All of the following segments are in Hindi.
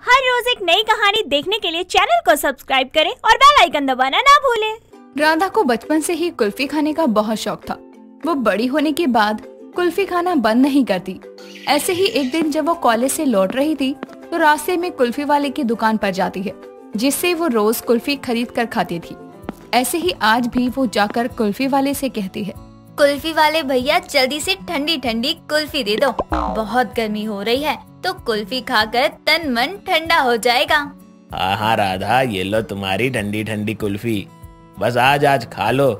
हर रोज एक नई कहानी देखने के लिए चैनल को सब्सक्राइब करें और बेल आइकन दबाना ना भूलें। राधा को बचपन से ही कुल्फी खाने का बहुत शौक था। वो बड़ी होने के बाद कुल्फी खाना बंद नहीं करती। ऐसे ही एक दिन जब वो कॉलेज से लौट रही थी तो रास्ते में कुल्फी वाले की दुकान पर जाती है, जिससे वो रोज कुल्फी खरीद कर खाती थी। ऐसे ही आज भी वो जाकर कुल्फी वाले से कहती है, कुल्फी वाले भैया जल्दी से ठंडी ठंडी कुल्फी दे दो, बहुत गर्मी हो रही है तो कुल्फी खाकर तन मन ठंडा हो जाएगा। हाँ राधा, ये लो तुम्हारी ठंडी ठंडी कुल्फी, बस आज खा लो।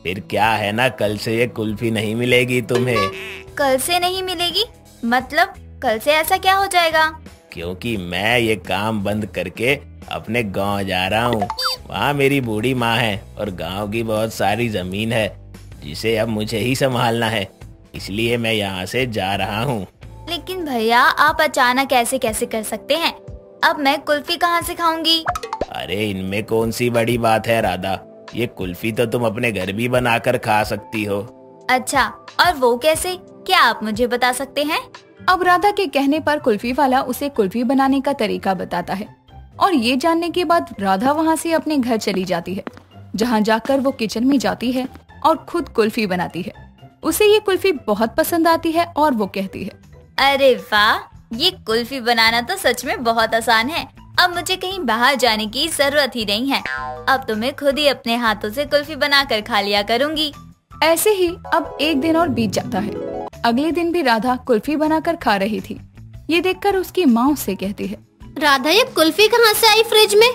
फिर क्या है ना, कल से ये कुल्फी नहीं मिलेगी तुम्हें। कल से नहीं मिलेगी मतलब कल से ऐसा क्या हो जाएगा? क्योंकि मैं ये काम बंद करके अपने गांव जा रहा हूँ। वहाँ मेरी बूढ़ी माँ है और गांव की बहुत सारी जमीन है जिसे अब मुझे ही संभालना है, इसलिए मैं यहाँ से जा रहा हूँ। लेकिन भैया आप अचानक ऐसे कैसे कर सकते हैं? अब मैं कुल्फी कहाँ से खाऊंगी? अरे इनमें कौन सी बड़ी बात है राधा, ये कुल्फी तो तुम अपने घर भी बनाकर खा सकती हो। अच्छा, और वो कैसे, क्या आप मुझे बता सकते हैं? अब राधा के कहने पर कुल्फी वाला उसे कुल्फी बनाने का तरीका बताता है और ये जानने के बाद राधा वहाँ से अपने घर चली जाती है, जहाँ जाकर वो किचन में जाती है और खुद कुल्फी बनाती है। उसे ये कुल्फी बहुत पसंद आती है और वो कहती है, अरे वाह, ये कुल्फी बनाना तो सच में बहुत आसान है। अब मुझे कहीं बाहर जाने की जरूरत ही नहीं है। अब तो मैं खुद ही अपने हाथों से कुल्फी बनाकर खा लिया करूँगी। ऐसे ही अब एक दिन और बीत जाता है। अगले दिन भी राधा कुल्फी बनाकर खा रही थी। ये देखकर उसकी माँ उससे कहती है, राधा ये कुल्फी कहाँ से आई फ्रिज में?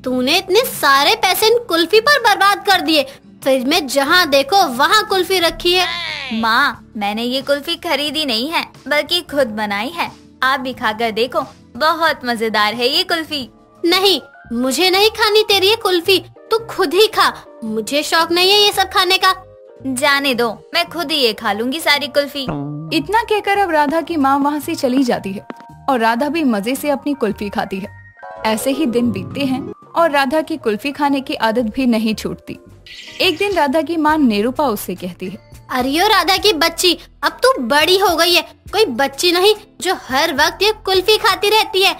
तूने इतने सारे पैसे इन कुल्फी पर बर्बाद कर दिए। फ्रिज में जहाँ देखो वहाँ कुल्फी रखी है। माँ, मैंने ये कुल्फी खरीदी नहीं है बल्कि खुद बनाई है। आप भी खाकर देखो, बहुत मजेदार है ये कुल्फी। नहीं, मुझे नहीं खानी तेरी ये कुल्फी, तू खुद ही खा। मुझे शौक नहीं है ये सब खाने का। जाने दो, मैं खुद ही ये खा लूंगी सारी कुल्फी। इतना कहकर अब राधा की माँ वहाँ से चली जाती है और राधा भी मजे से अपनी कुल्फी खाती है। ऐसे ही दिन बीतते हैं और राधा की कुल्फी खाने की आदत भी नहीं छूटती। एक दिन राधा की माँ निरूपा उससे कहती है, अरे राधा की बच्ची, अब तू बड़ी हो गई है, कोई बच्ची नहीं जो हर वक्त ये कुल्फी खाती रहती है।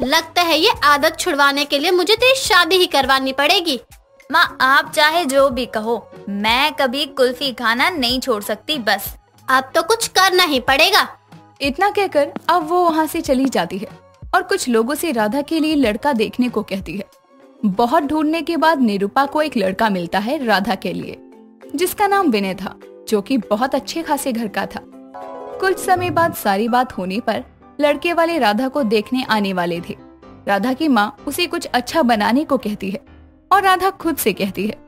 लगता है ये आदत छुड़वाने के लिए मुझे तेरी शादी ही करवानी पड़ेगी। माँ, आप चाहे जो भी कहो, मैं कभी कुल्फी खाना नहीं छोड़ सकती। बस अब तो कुछ करना ही पड़ेगा। इतना कहकर अब वो वहाँ से चली जाती है और कुछ लोगों से राधा के लिए लड़का देखने को कहती है। बहुत ढूंढने के बाद निरूपा को एक लड़का मिलता है राधा के लिए, जिसका नाम विनय था, जो कि बहुत अच्छे खासे घर का था। कुछ समय बाद सारी बात होने पर लड़के वाले राधा को देखने आने वाले थे। राधा की माँ उसे कुछ अच्छा बनाने को कहती है और राधा खुद से कहती है,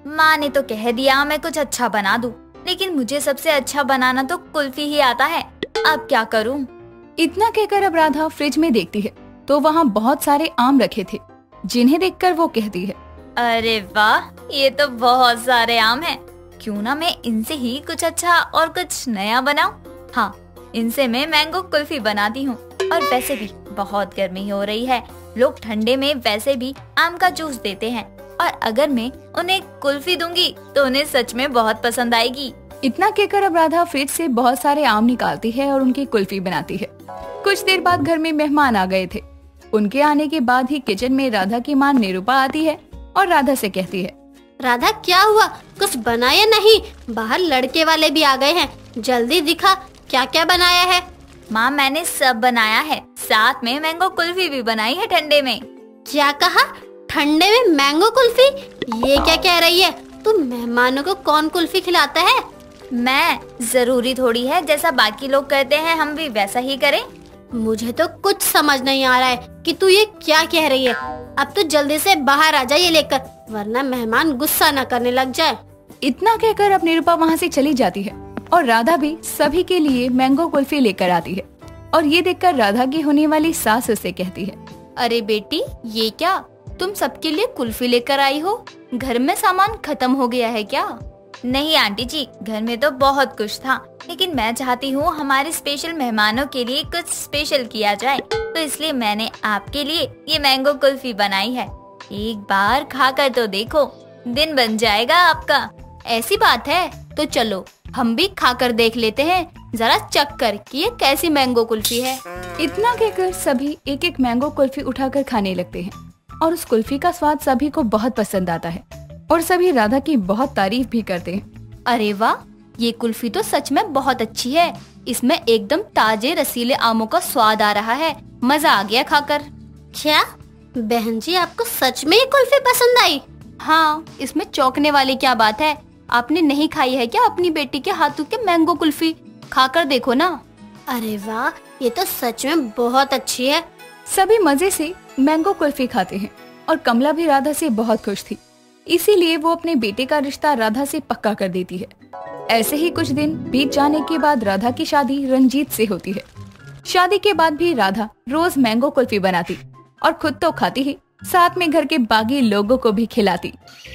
माँ ने तो कह दिया मैं कुछ अच्छा बना दूं, लेकिन मुझे सबसे अच्छा बनाना तो कुल्फी ही आता है। अब क्या करूं? इतना कहकर अब राधा फ्रिज में देखती है तो वहाँ बहुत सारे आम रखे थे, जिन्हें देखकर वो कहती है, अरे वाह, ये तो बहुत सारे आम हैं। क्यों ना मैं इनसे ही कुछ अच्छा और कुछ नया बनाऊं। हाँ, इनसे मैं मैंगो कुल्फी बनाती हूँ। और वैसे भी बहुत गर्मी हो रही है, लोग ठंडे में वैसे भी आम का जूस देते हैं, और अगर मैं उन्हें कुल्फी दूंगी तो उन्हें सच में बहुत पसंद आएगी। इतना कहकर अब राधा फ्रिज से बहुत सारे आम निकालती है और उनकी कुल्फी बनाती है। कुछ देर बाद घर में मेहमान आ गए थे। उनके आने के बाद ही किचन में राधा की माँ निरूपा आती है और राधा से कहती है, राधा क्या हुआ, कुछ बनाया नहीं? बाहर लड़के वाले भी आ गए हैं, जल्दी दिखा क्या क्या बनाया है। माँ, मैंने सब बनाया है, साथ में मैंगो कुल्फी भी बनाई है ठंडे में। क्या कहा? ठंडे में मैंगो कुल्फी? ये क्या कह रही है? तू मेहमानों को कौन कुल्फी खिलाता है? मैं, जरूरी थोड़ी है जैसा बाकी लोग करते हैं हम भी वैसा ही करें। मुझे तो कुछ समझ नहीं आ रहा है कि तू ये क्या कह रही है। अब तो जल्दी से बाहर आ जा ये लेकर, वरना मेहमान गुस्सा न करने लग जाए। इतना कहकर अब निरूपा वहाँ से चली जाती है और राधा भी सभी के लिए मैंगो कुल्फी लेकर आती है। और ये देखकर राधा की होने वाली सास उसे कहती है, अरे बेटी, ये क्या, तुम सबके लिए कुल्फी लेकर आई हो? घर में सामान खत्म हो गया है क्या? नहीं आंटी जी, घर में तो बहुत कुछ था, लेकिन मैं चाहती हूँ हमारे स्पेशल मेहमानों के लिए कुछ स्पेशल किया जाए, तो इसलिए मैंने आपके लिए ये मैंगो कुल्फी बनाई है। एक बार खाकर तो देखो, दिन बन जाएगा आपका। ऐसी बात है तो चलो हम भी खाकर देख लेते हैं जरा चख कर कि ये कैसी मैंगो कुल्फी है। इतना कहकर सभी एक एक मैंगो कुल्फी उठाकर खाने लगते हैं और उस कुल्फी का स्वाद सभी को बहुत पसंद आता है और सभी राधा की बहुत तारीफ भी करते हैं। अरे वाह, ये कुल्फी तो सच में बहुत अच्छी है। इसमें एकदम ताजे रसीले आमों का स्वाद आ रहा है। मजा आ गया खाकर। क्या बहन जी, आपको सच में ये कुल्फी पसंद आई? हाँ, इसमें चौंकने वाली क्या बात है। आपने नहीं खाई है क्या अपनी बेटी के हाथों के मैंगो कुल्फी? खाकर देखो ना। अरे वाह, ये तो सच में बहुत अच्छी है। सभी मजे से मैंगो कुल्फी खाते हैं और कमला भी राधा से बहुत खुश थी, इसीलिए वो अपने बेटे का रिश्ता राधा से पक्का कर देती है। ऐसे ही कुछ दिन बीत जाने के बाद राधा की शादी रंजीत से होती है। शादी के बाद भी राधा रोज मैंगो कुल्फी बनाती और खुद तो खाती ही, साथ में घर के बाकी लोगों को भी खिलाती।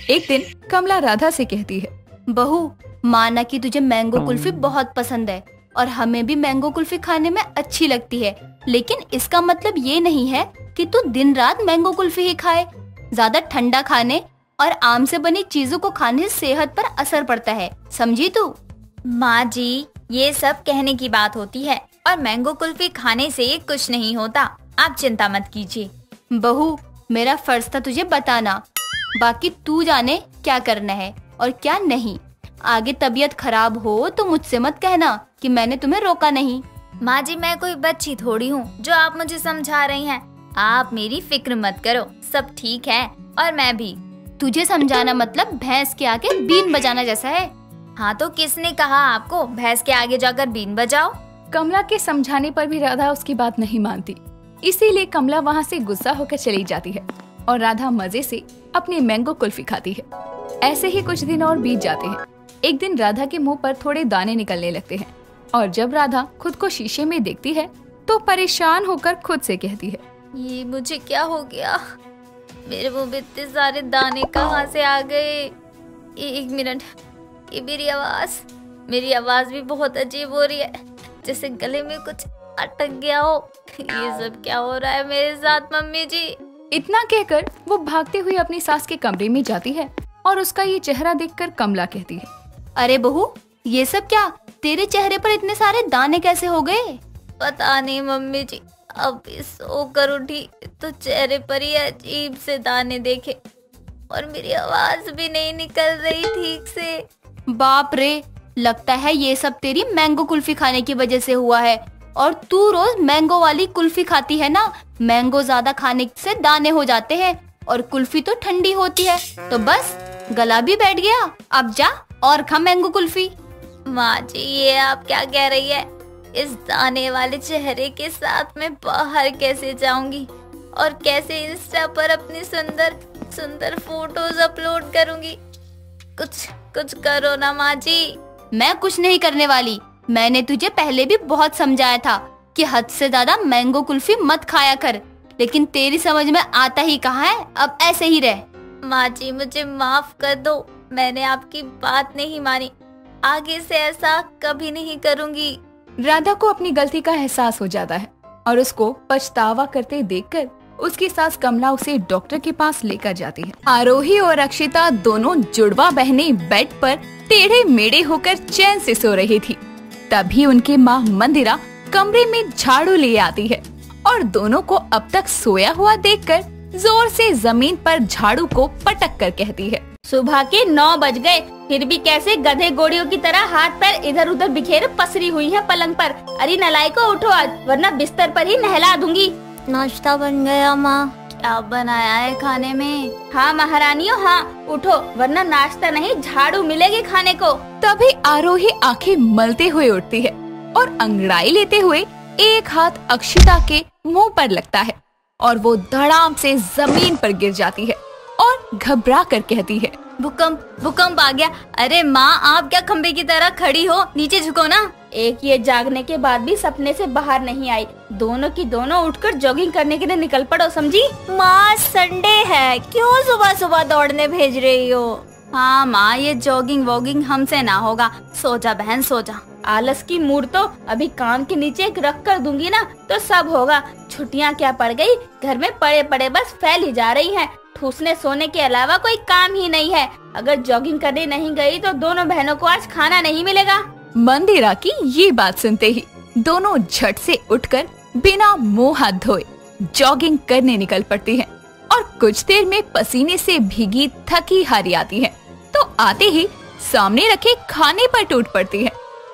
एक दिन कमला राधा से कहती है, बहू, माना कि तुझे मैंगो कुल्फी बहुत पसंद है और हमें भी मैंगो कुल्फी खाने में अच्छी लगती है, लेकिन इसका मतलब ये नहीं है कि तू दिन रात मैंगो कुल्फी ही खाए। ज्यादा ठंडा खाने और आम से बनी चीजों को खाने से सेहत पर असर पड़ता है, समझी तू? माँ जी, ये सब कहने की बात होती है और मैंगो कुल्फी खाने से कुछ नहीं होता, आप चिंता मत कीजिए। बहू, मेरा फर्ज था तुझे बताना, बाकी तू जाने क्या करना है और क्या नहीं। आगे तबीयत खराब हो तो मुझसे मत कहना कि मैंने तुम्हें रोका नहीं। माँ जी, मैं कोई बच्ची थोड़ी हूँ जो आप मुझे समझा रही हैं। आप मेरी फिक्र मत करो, सब ठीक है। और मैं भी, तुझे समझाना मतलब भैंस के आगे बीन बजाना जैसा है। हाँ तो किसने कहा आपको भैंस के आगे जाकर बीन बजाओ? कमला के समझाने पर भी राधा उसकी बात नहीं मानती, इसीलिए कमला वहाँ से गुस्सा होकर चली जाती है और राधा मजे से अपनी मैंगो कुल्फी खाती है। ऐसे ही कुछ दिन और बीत जाते हैं। एक दिन राधा के मुंह पर थोड़े दाने निकलने लगते हैं और जब राधा खुद को शीशे में देखती है तो परेशान होकर खुद से कहती है, ये मुझे क्या हो गया? मेरे मुंह में इतने सारे दाने कहाँ से आ गए? एक मिनट, ये मेरी आवाज भी बहुत अजीब हो रही है, जैसे गले में कुछ अटक गया हो। ये सब क्या हो रहा है मेरे साथ मम्मी जी? इतना कहकर वो भागते हुए अपनी सास के कमरे में जाती है और उसका ये चेहरा देखकर कमला कहती है, अरे बहू, ये सब क्या? तेरे चेहरे पर इतने सारे दाने कैसे हो गए? पता नहीं मम्मी जी, अब सोकर उठी तो चेहरे पर ही अजीब से दाने देखे और मेरी आवाज भी नहीं निकल रही ठीक से। बाप रे, लगता है ये सब तेरी मैंगो कुल्फी खाने की वजह से हुआ है। और तू रोज मैंगो वाली कुल्फी खाती है ना, मैंगो ज्यादा खाने से दाने हो जाते हैं और कुल्फी तो ठंडी होती है, तो बस गला भी बैठ गया। अब जा और खा मैंगो कुल्फी। माँ जी, ये आप क्या कह रही है? इस दाने वाले चेहरे के साथ मैं बाहर कैसे जाऊंगी और कैसे इंस्टा पर अपनी सुंदर सुंदर फोटोज अपलोड करूंगी? कुछ करो ना माँ जी। मैं कुछ नहीं करने वाली। मैंने तुझे पहले भी बहुत समझाया था कि हद से ज्यादा मैंगो कुल्फी मत खाया कर, लेकिन तेरी समझ में आता ही कहाँ है। अब ऐसे ही रह। माँ जी, मुझे माफ कर दो, मैंने आपकी बात नहीं मानी, आगे से ऐसा कभी नहीं करूँगी। राधा को अपनी गलती का एहसास हो जाता है और उसको पछतावा करते देखकर उसकी सास कमला उसे डॉक्टर के पास लेकर जाती है। आरोही और अक्षिता दोनों जुड़वा बहनें बेड पर टेढ़े मेढ़े होकर चैन से सो रही थी। तभी उनकी माँ मंदिरा कमरे में झाड़ू ले आती है और दोनों को अब तक सोया हुआ देखकर जोर से जमीन पर झाड़ू को पटक कर कहती है, सुबह के 9 बज गए, फिर भी कैसे गधे गोड़ियों की तरह हाथ पैर इधर उधर बिखेर पसरी हुई है पलंग पर। अरे नलायको, उठो आज, वरना बिस्तर पर ही नहला दूंगी। नाश्ता बन गया माँ। क्या बनाया है खाने में? हाँ महारानियों, हाँ उठो, वरना नाश्ता नहीं झाड़ू मिलेगी खाने को। तभी आरोही आंखें मलते हुए उठती है और अंगड़ाई लेते हुए एक हाथ अक्षिता के मुंह पर लगता है और वो धड़ाम से जमीन पर गिर जाती है और घबरा कर कहती है, भूकंप आ गया। अरे माँ, आप क्या खंबे की तरह खड़ी हो? नीचे झुको ना। एक ये जागने के बाद भी सपने से बाहर नहीं आई। दोनों की दोनों उठकर जॉगिंग करने के लिए निकल पड़ो, समझी? माँ, संडे है, क्यों सुबह सुबह दौड़ने भेज रही हो? हाँ माँ, ये जॉगिंग वॉगिंग हमसे ना होगा। सो जा बहन, सो जा। आलस की मूड तो अभी कान के नीचे एक रख कर दूंगी ना तो सब होगा। छुट्टियाँ क्या पड़ गई, घर में पड़े पड़े बस फैल ही जा रही हैं। ठूसने सोने के अलावा कोई काम ही नहीं है। अगर जॉगिंग करने नहीं गई तो दोनों बहनों को आज खाना नहीं मिलेगा। मंदिरा की ये बात सुनते ही दोनों झट से उठकर बिना मुंह हाथ धोए जॉगिंग करने निकल पड़ती हैं और कुछ देर में पसीने से भीगी थकी हारी आती हैं, तो आते ही सामने रखे खाने पर टूट पड़ती हैं।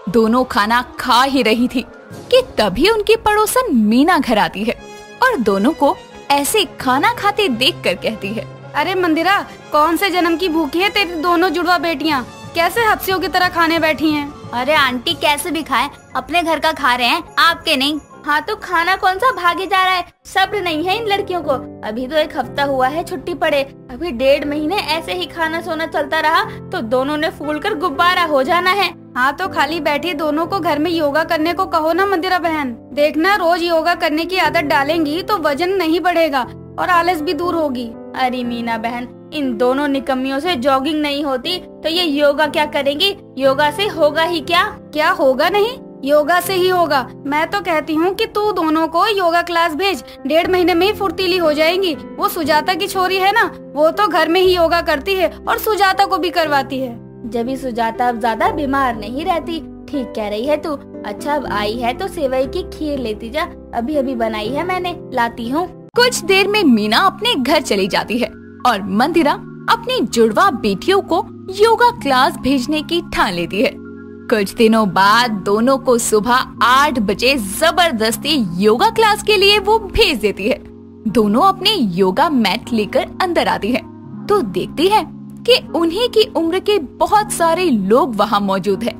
दोनों खाना खा ही रही थी कि तभी उनकी पड़ोसन मीना घर आती है और दोनों को ऐसे खाना खाते देखकर कहती है, अरे मंदिरा, कौन से जन्म की भूखी है तेरी दोनों जुड़वा बेटियां? कैसे हफ्सियों की तरह खाने बैठी हैं? अरे आंटी कैसे भी खाएं, अपने घर का खा रहे हैं, आपके नहीं। हाँ तो खाना कौन सा भागे जा रहा है? सब्र नहीं है इन लड़कियों को। अभी तो 1 हफ्ता हुआ है छुट्टी पड़े, अभी 1.5 महीने ऐसे ही खाना सोना चलता रहा तो दोनों ने फूल कर गुब्बारा हो जाना है। हाँ तो खाली बैठी दोनों को घर में योगा करने को कहो ना मंदिरा बहन। देखना रोज योगा करने की आदत डालेंगी तो वजन नहीं बढ़ेगा और आलस भी दूर होगी। अरे मीना बहन, इन दोनों निकम्मियों से जॉगिंग नहीं होती तो ये योगा क्या करेंगी? योगा से होगा ही क्या? क्या होगा नहीं, योगा से ही होगा। मैं तो कहती हूँ कि तू दोनों को योगा क्लास भेज, 1.5 महीने में ही फुर्तीली हो जाएंगी। वो सुजाता की छोरी है ना, वो तो घर में ही योगा करती है और सुजाता को भी करवाती है। जब भी सुजाता अब ज्यादा बीमार नहीं रहती। ठीक कह रही है तू। अच्छा अब आई है तो सेवई की खीर लेती जा, अभी अभी बनाई है मैंने, लाती हूँ। कुछ देर में मीना अपने घर चली जाती है और मंदिरा अपनी जुड़वा बेटियों को योगा क्लास भेजने की ठान लेती है। कुछ दिनों बाद दोनों को सुबह 8 बजे जबरदस्ती योगा क्लास के लिए वो भेज देती है। दोनों अपने योगा मैट लेकर अंदर आती है तो देखती है कि उन्हीं की उम्र के बहुत सारे लोग वहाँ मौजूद हैं।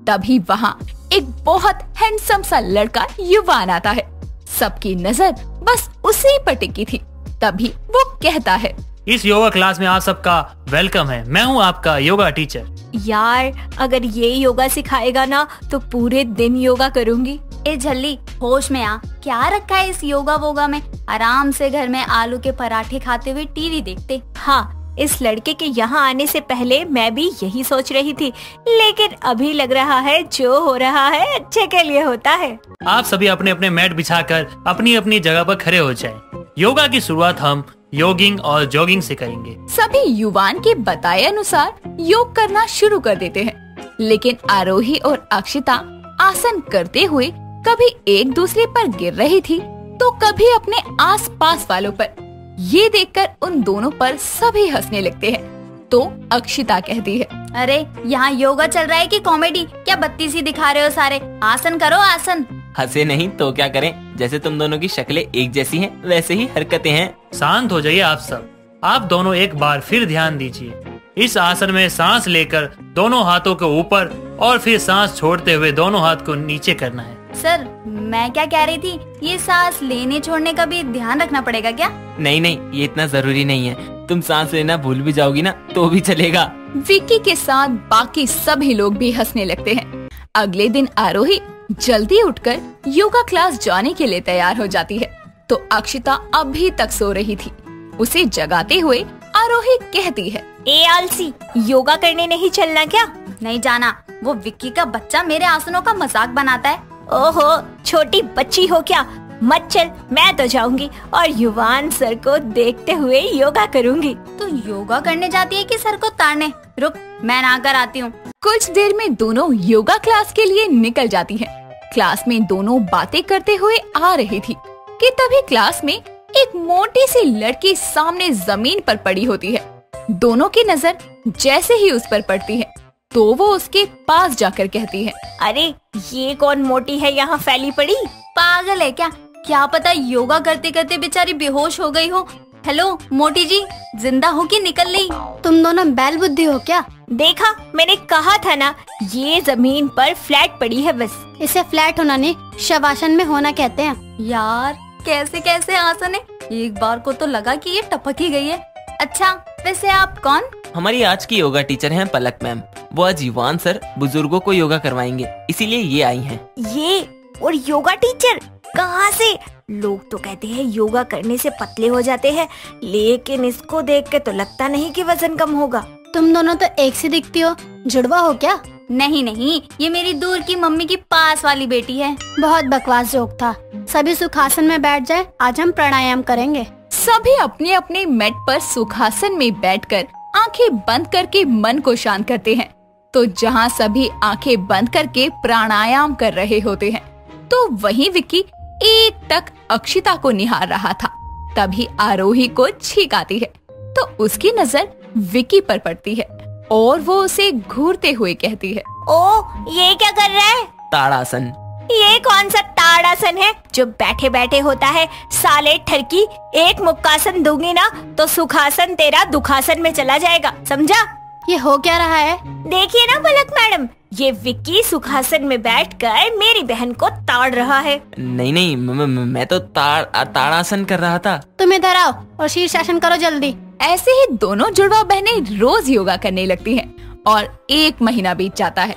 तभी वहाँ एक बहुत हैंडसम सा लड़का युवान आता है। सबकी नजर बस उसी पर टिकी थी। तभी वो कहता है, इस योगा क्लास में आप सबका वेलकम है। मैं हूँ आपका योगा टीचर। यार अगर ये योगा सिखाएगा ना तो पूरे दिन योगा करूँगी। ए झल्ली, होश में आ, क्या रखा है इस योगा वोगा में? आराम से घर में आलू के पराठे खाते हुए टीवी देखते। हाँ, इस लड़के के यहाँ आने से पहले मैं भी यही सोच रही थी, लेकिन अभी लग रहा है जो हो रहा है अच्छे के लिए होता है। आप सभी अपने अपने मैट बिछाकर अपनी अपनी जगह पर खड़े हो जाएं। योगा की शुरुआत हम योगिंग और जॉगिंग से करेंगे। सभी युवान के बताए अनुसार योग करना शुरू कर देते हैं, लेकिन आरोही और अक्षिता आसन करते हुए कभी एक दूसरे पर गिर रही थी तो कभी अपने आसपास वालों पर। ये देखकर उन दोनों पर सभी हंसने लगते हैं। तो अक्षिता कहती है, अरे यहाँ योगा चल रहा है कि कॉमेडी? क्या बत्ती सी दिखा रहे हो सारे? आसन करो आसन। हंसे नहीं तो क्या करें, जैसे तुम दोनों की शक्लें एक जैसी हैं, वैसे ही हरकतें हैं। शांत हो जाइए आप सब। आप दोनों एक बार फिर ध्यान दीजिए। इस आसन में सांस लेकर दोनों हाथों के ऊपर और फिर सांस छोड़ते हुए दोनों हाथ को नीचे करना है। सर मैं क्या कह रही थी, ये सांस लेने छोड़ने का भी ध्यान रखना पड़ेगा क्या? नहीं नहीं, ये इतना जरूरी नहीं है। तुम सांस लेना भूल भी जाओगी ना तो भी चलेगा। विक्की के साथ बाकी सभी लोग भी हंसने लगते हैं। अगले दिन आरोही जल्दी उठकर योगा क्लास जाने के लिए तैयार हो जाती है तो अक्षिता अभी तक सो रही थी। उसे जगाते हुए आरोही कहती है, ए आलसी, योगा करने नहीं चलना क्या? नहीं जाना, वो विक्की का बच्चा मेरे आसनों का मजाक बनाता है। ओहो, छोटी बच्ची हो क्या? मत चल, मैं तो जाऊंगी और युवान सर को देखते हुए योगा करूंगी। तो योगा करने जाती है कि सर को ताड़ने? रुक, मैं नहा कर आती हूँ। कुछ देर में दोनों योगा क्लास के लिए निकल जाती हैं। क्लास में दोनों बातें करते हुए आ रही थी कि तभी क्लास में एक मोटी सी लड़की सामने जमीन पर पड़ी होती है। दोनों की नजर जैसे ही उस पर पड़ती है तो वो उसके पास जाकर कहती है, अरे ये कौन मोटी है यहाँ फैली पड़ी? पागल है क्या? क्या पता योगा करते करते बेचारी बेहोश हो गई हो। हेलो मोटी जी, जिंदा हो कि निकल ली? तुम दोनों बैल बुद्धि हो क्या? देखा, मैंने कहा था ना, ये जमीन पर फ्लैट पड़ी है बस। इसे फ्लैट होना नहीं, शवासन में होना कहते हैं। यार कैसे कैसे आसन है, एक बार को तो लगा कि ये टपक ही गई है। अच्छा वैसे आप कौन? हमारी आज की योगा टीचर हैं पलक मैम। वो आज युवान सर बुजुर्गों को योगा करवाएंगे, इसीलिए ये आई हैं। ये और योगा टीचर कहाँ से? लोग तो कहते हैं योगा करने से पतले हो जाते हैं, लेकिन इसको देख के तो लगता नहीं कि वजन कम होगा। तुम दोनों तो एक सी दिखती हो, जुड़वा हो क्या? नहीं नहीं, ये मेरी दूर की मम्मी की पास वाली बेटी है। बहुत बकवास जोक था। सभी सुखासन में बैठ जाए, आज हम प्राणायाम करेंगे। सभी अपने अपने मैट पर सुखासन में बैठकर आंखें बंद करके मन को शांत करते हैं। तो जहाँ सभी आंखें बंद करके प्राणायाम कर रहे होते हैं, तो वहीं विक्की एकटक अक्षिता को निहार रहा था। तभी आरोही को छींक आती है तो उसकी नजर विक्की पर पड़ती है और वो उसे घूरते हुए कहती है, ओ ये क्या कर रहा है? ताड़ासन। ये कौन सा ताड़ासन है जो बैठे बैठे होता है? साले ठरकी, एक मुक्कासन दूंगी ना तो सुखासन तेरा दुखासन में चला जाएगा, समझा? ये हो क्या रहा है? देखिए ना पलक मैडम, ये विक्की सुखासन में बैठकर मेरी बहन को ताड़ रहा है। नहीं, मैं तो ताड़ासन कर रहा था। तुम इधर आओ और शीर्षासन करो जल्दी। ऐसे ही दोनों जुड़वा बहनें रोज योगा करने लगती हैं और 1 महीना बीत जाता है।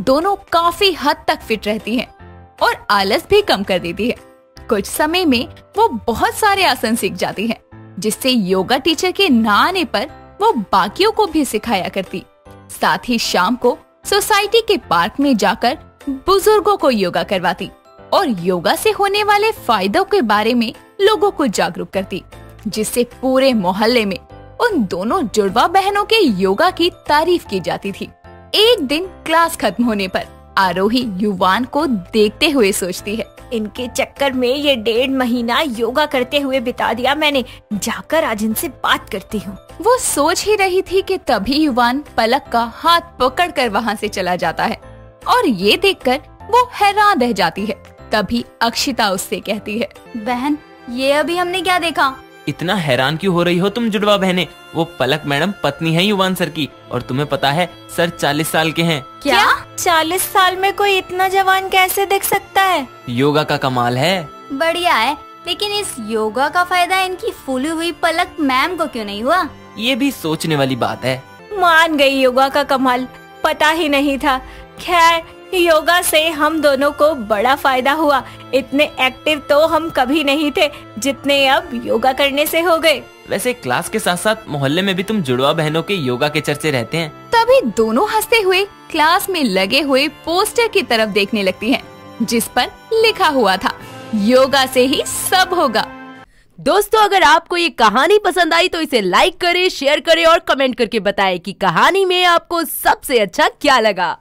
दोनों काफी हद तक फिट रहती हैं और आलस भी कम कर देती है। कुछ समय में वो बहुत सारे आसन सीख जाती है, जिससे योगा टीचर के ना आने पर वो बाकियों को भी सिखाया करती। साथ ही शाम को सोसाइटी के पार्क में जाकर बुजुर्गों को योगा करवाती और योगा से होने वाले फायदों के बारे में लोगों को जागरूक करती, जिससे पूरे मोहल्ले में उन दोनों जुड़वा बहनों के योगा की तारीफ की जाती थी। एक दिन क्लास खत्म होने पर आरोही युवान को देखते हुए सोचती है, इनके चक्कर में ये 1.5 महीना योगा करते हुए बिता दिया मैंने, जाकर आज इनसे बात करती हूँ। वो सोच ही रही थी कि तभी युवान पलक का हाथ पकड़कर वहाँ से चला जाता है और ये देखकर वो हैरान रह जाती है। तभी अक्षिता उससे कहती है, बहन ये अभी हमने क्या देखा? इतना हैरान क्यों हो रही हो तुम जुड़वा बहनें? वो पलक मैडम पत्नी है युवान सर की, और तुम्हें पता है सर 40 साल के हैं। क्या 40 साल में कोई इतना जवान कैसे दिख सकता है? योगा का कमाल है। बढ़िया है, लेकिन इस योगा का फायदा इनकी फूली हुई पलक मैम को क्यों नहीं हुआ? ये भी सोचने वाली बात है। मान गई योगा का कमाल, पता ही नहीं था। खैर, योगा से हम दोनों को बड़ा फायदा हुआ। इतने एक्टिव तो हम कभी नहीं थे जितने अब योगा करने से हो गए। वैसे क्लास के साथ साथ मोहल्ले में भी तुम जुड़वा बहनों के योगा के चर्चे रहते हैं। तभी दोनों हंसते हुए क्लास में लगे हुए पोस्टर की तरफ देखने लगती हैं, जिस पर लिखा हुआ था, योगा से ही सब होगा। दोस्तों, अगर आपको ये कहानी पसंद आई तो इसे लाइक करें, शेयर करें और कमेंट करके बताएं कि कहानी में आपको सबसे अच्छा क्या लगा।